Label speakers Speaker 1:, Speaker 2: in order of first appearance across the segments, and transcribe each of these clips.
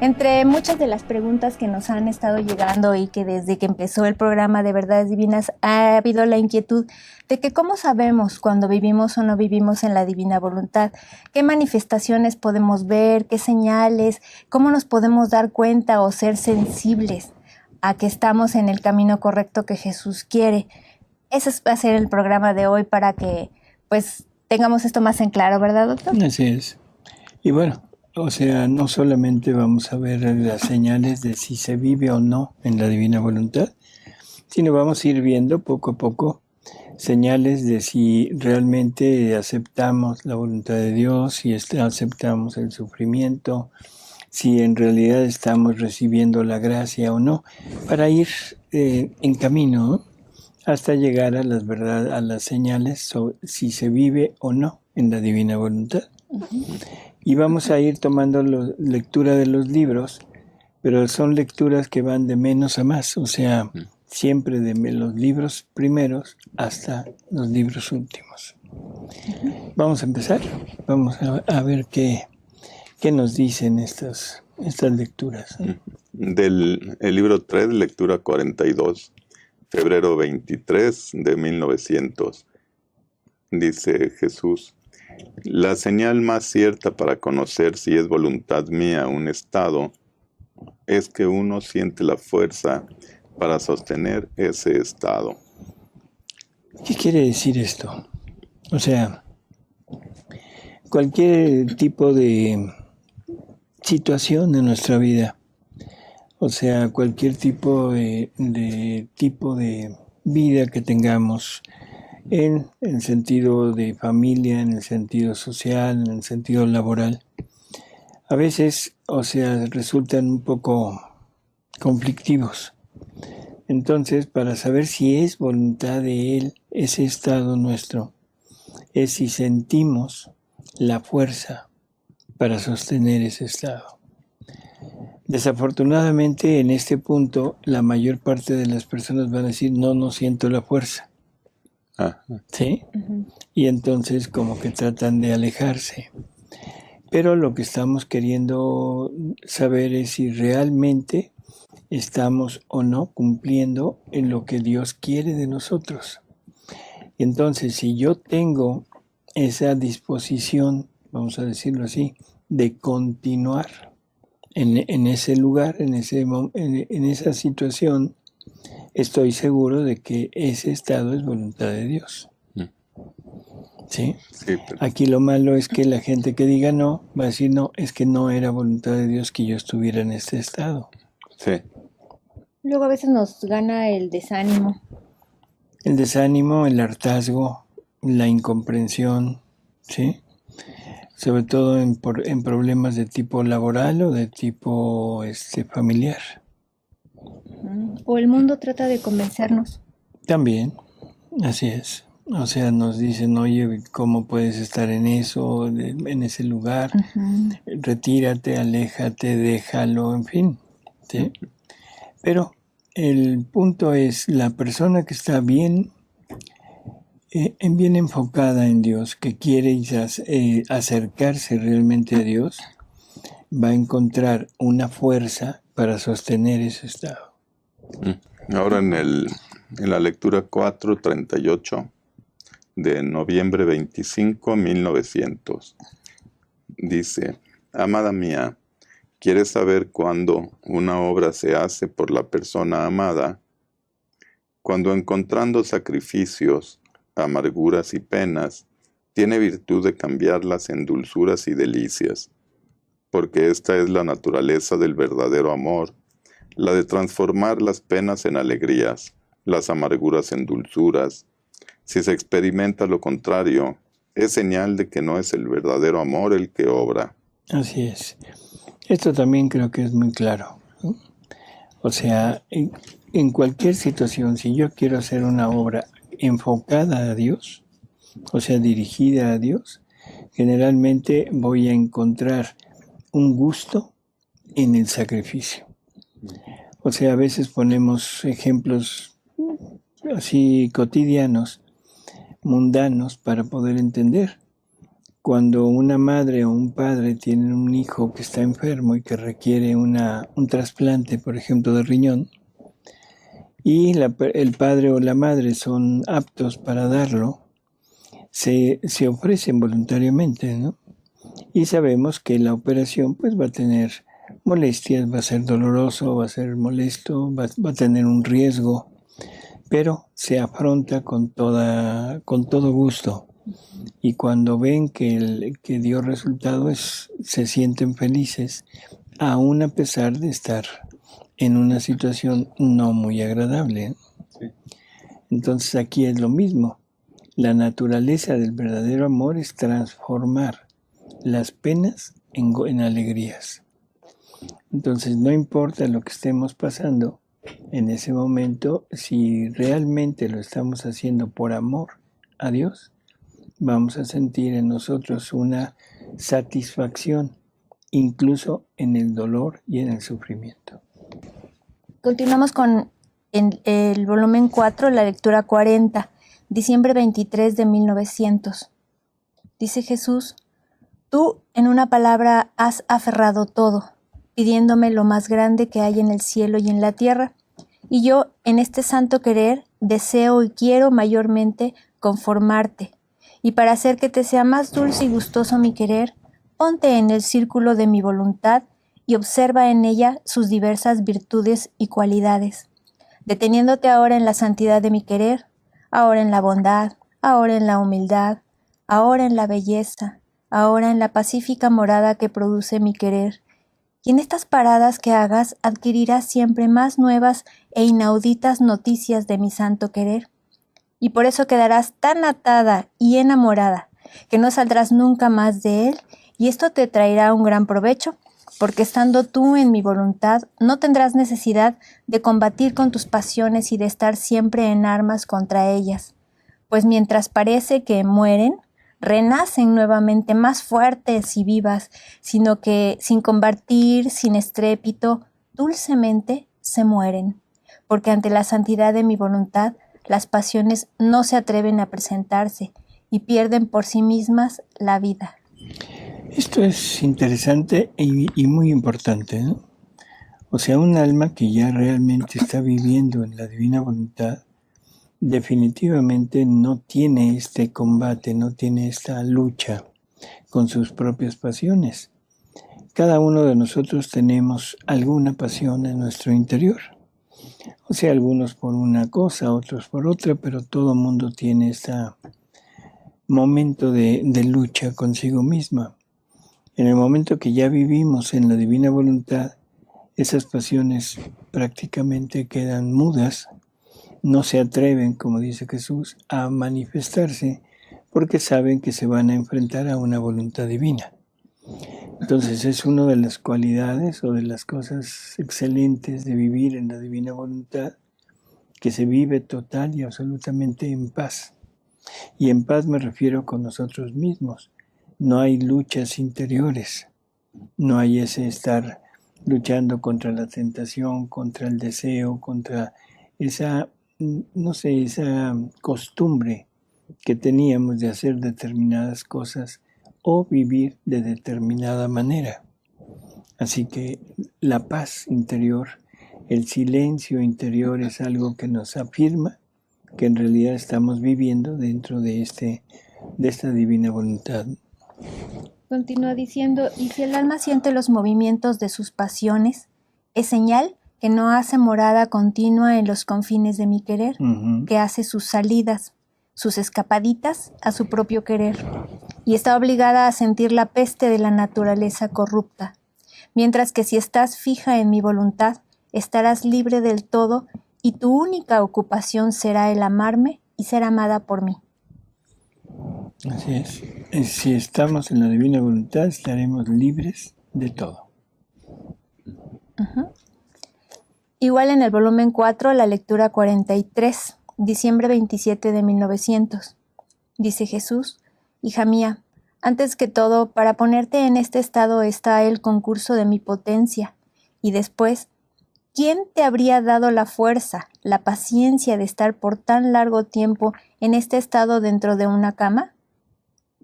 Speaker 1: Entre muchas de las preguntas que nos han estado llegando y que desde que empezó el programa de Verdades Divinas ha habido la inquietud de que cómo sabemos cuando vivimos o no vivimos en la divina voluntad, qué manifestaciones podemos ver, qué señales, cómo nos podemos dar cuenta o ser sensibles a que estamos en el camino correcto que Jesús quiere. Ese va a ser el programa de hoy para que pues tengamos esto más en claro, ¿verdad, doctor?
Speaker 2: Así es. Y bueno, o sea, no solamente vamos a ver las señales de si se vive o no en la divina voluntad, sino vamos a ir viendo poco a poco señales de si realmente aceptamos la voluntad de Dios, si aceptamos el sufrimiento, si en realidad estamos recibiendo la gracia o no, para ir en camino, ¿no?, hasta llegar a las señales sobre si se vive o no en la divina voluntad. Y vamos a ir tomando lectura de los libros, pero son lecturas que van de menos a más, o sea, siempre de los libros primeros hasta los libros últimos. Vamos a empezar, vamos a ver qué nos dicen estas lecturas.
Speaker 3: El libro 3, lectura 42, febrero 23 de 1900. Dice Jesús: la señal más cierta para conocer si es voluntad mía un estado es que uno siente la fuerza para sostener ese estado.
Speaker 2: ¿Qué quiere decir esto? O sea, cualquier tipo de situación en nuestra vida, o sea, cualquier tipo de vida que tengamos, en el sentido de familia, en el sentido social, en el sentido laboral, a veces, o sea, resultan un poco conflictivos. Entonces, para saber si es voluntad de Él ese estado nuestro, es si sentimos la fuerza para sostener ese estado. Desafortunadamente, en este punto, la mayor parte de las personas van a decir, no siento la fuerza. ¿Sí? Y entonces como que tratan de alejarse. Pero lo que estamos queriendo saber es si realmente estamos o no cumpliendo en lo que Dios quiere de nosotros. Entonces, si yo tengo esa disposición, vamos a decirlo así, de continuar en ese lugar, en esa situación, estoy seguro de que ese estado es voluntad de Dios. ¿Sí?
Speaker 3: Sí, pero...
Speaker 2: Aquí lo malo es que la gente que diga no, va a decir no, es que no era voluntad de Dios que yo estuviera en este estado.
Speaker 3: Sí.
Speaker 1: Luego a veces nos gana el desánimo.
Speaker 2: El desánimo, el hartazgo, la incomprensión, ¿sí? Sobre todo en problemas de tipo laboral o de tipo familiar.
Speaker 1: O el mundo trata de convencernos.
Speaker 2: También, así es. O sea, nos dicen, oye, ¿cómo puedes estar en eso, en ese lugar? Retírate, aléjate, déjalo, en fin, ¿sí? Pero el punto es, la persona que está bien enfocada en Dios, que quiere acercarse realmente a Dios, va a encontrar una fuerza para sostener ese estado.
Speaker 3: Ahora en la lectura 438 de noviembre 25, 1900, dice: amada mía, ¿quieres saber cuándo una obra se hace por la persona amada? Cuando encontrando sacrificios, amarguras y penas, tiene virtud de cambiarlas en dulzuras y delicias, porque esta es la naturaleza del verdadero amor, la de transformar las penas en alegrías, las amarguras en dulzuras. Si se experimenta lo contrario, es señal de que no es el verdadero amor el que obra.
Speaker 2: Así es. Esto también creo que es muy claro, ¿no? O sea, en cualquier situación, si yo quiero hacer una obra enfocada a Dios, o sea, dirigida a Dios, generalmente voy a encontrar un gusto en el sacrificio. O sea, a veces ponemos ejemplos así cotidianos, mundanos, para poder entender. cuando una madre o un padre tienen un hijo que está enfermo y que requiere un trasplante, por ejemplo, de riñón, y el padre o la madre son aptos para darlo, se ofrecen voluntariamente, ¿no? Y sabemos que la operación pues va a tener molestias, va a ser doloroso, va a ser molesto, va a tener un riesgo, pero se afronta con todo gusto. Y cuando ven que dio resultado, se sienten felices, aún a pesar de estar en una situación no muy agradable. Sí. Entonces aquí es lo mismo. La naturaleza del verdadero amor es transformar las penas en alegrías. Entonces no importa lo que estemos pasando en ese momento, si realmente lo estamos haciendo por amor a Dios, vamos a sentir en nosotros una satisfacción, incluso en el dolor y en el sufrimiento.
Speaker 1: Continuamos con el volumen 4, la lectura 40, diciembre 23 de 1900. Dice Jesús: tú, en una palabra, has aferrado todo, pidiéndome lo más grande que hay en el cielo y en la tierra, y yo, en este santo querer, deseo y quiero mayormente conformarte, y para hacer que te sea más dulce y gustoso mi querer, ponte en el círculo de mi voluntad y observa en ella sus diversas virtudes y cualidades, deteniéndote ahora en la santidad de mi querer, ahora en la bondad, ahora en la humildad, ahora en la belleza, ahora en la pacífica morada que produce mi querer. Y en estas paradas que hagas adquirirás siempre más nuevas e inauditas noticias de mi santo querer. Y por eso quedarás tan atada y enamorada que no saldrás nunca más de él, y esto te traerá un gran provecho, porque estando tú en mi voluntad no tendrás necesidad de combatir con tus pasiones y de estar siempre en armas contra ellas, pues mientras parece que mueren, renacen nuevamente más fuertes y vivas, sino que sin combatir, sin estrépito, dulcemente se mueren, porque ante la santidad de mi voluntad las pasiones no se atreven a presentarse y pierden por sí mismas la vida.
Speaker 2: Esto es interesante y muy importante, ¿no? O sea, un alma que ya realmente está viviendo en la divina voluntad definitivamente no tiene este combate, no tiene esta lucha con sus propias pasiones. Cada uno de nosotros tenemos alguna pasión en nuestro interior. O sea, algunos por una cosa, otros por otra, pero todo mundo tiene este momento de lucha consigo misma. En el momento que ya vivimos en la divina voluntad, esas pasiones prácticamente quedan mudas, no se atreven, como dice Jesús, a manifestarse porque saben que se van a enfrentar a una voluntad divina. Entonces es una de las cualidades o de las cosas excelentes de vivir en la divina voluntad, que se vive total y absolutamente en paz. Y en paz me refiero con nosotros mismos. No hay luchas interiores, no hay ese estar luchando contra la tentación, contra el deseo, contra esa, no sé, esa costumbre que teníamos de hacer determinadas cosas o vivir de determinada manera. Así que la paz interior, el silencio interior es algo que nos afirma que en realidad estamos viviendo dentro de esta divina voluntad.
Speaker 1: Continúa diciendo: y si el alma siente los movimientos de sus pasiones, es señal que no hace morada continua en los confines de mi querer, que hace sus salidas, sus escapaditas a su propio querer, y está obligada a sentir la peste de la naturaleza corrupta, mientras que si estás fija en mi voluntad, estarás libre del todo, y tu única ocupación será el amarme y ser amada por mí.
Speaker 2: Así es. Si estamos en la divina voluntad, estaremos libres de todo.
Speaker 1: Igual en el volumen 4, la lectura 43, diciembre 27 de 1900. Dice Jesús: hija mía, antes que todo, para ponerte en este estado está el concurso de mi potencia, y después, ¿quién te habría dado la fuerza, la paciencia de estar por tan largo tiempo en este estado dentro de una cama?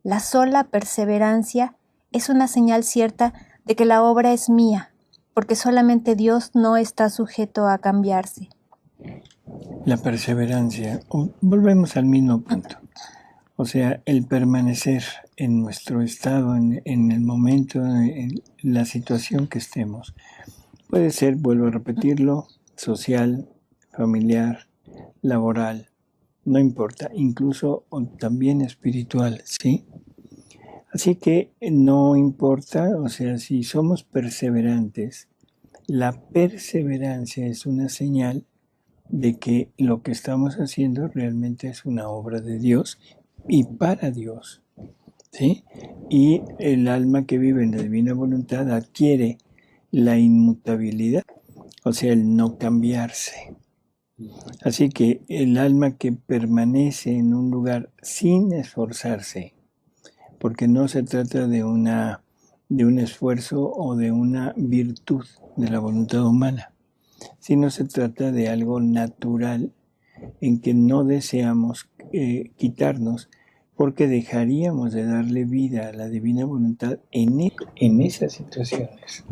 Speaker 1: La sola perseverancia es una señal cierta de que la obra es mía, porque solamente Dios no está sujeto a cambiarse.
Speaker 2: La perseverancia, volvemos al mismo punto. O sea, el permanecer en nuestro estado, en el momento, en la situación que estemos. Puede ser, vuelvo a repetirlo, social, familiar, laboral, no importa, incluso también espiritual, ¿sí? Así que no importa, o sea, si somos perseverantes, la perseverancia es una señal de que lo que estamos haciendo realmente es una obra de Dios y para Dios, ¿sí? Y el alma que vive en la divina voluntad adquiere la inmutabilidad, o sea, el no cambiarse. Así que el alma que permanece en un lugar sin esforzarse, porque no se trata de un esfuerzo o de una virtud de la voluntad humana, sino se trata de algo natural en que no deseamos quitarnos, porque dejaríamos de darle vida a la divina voluntad en esas situaciones.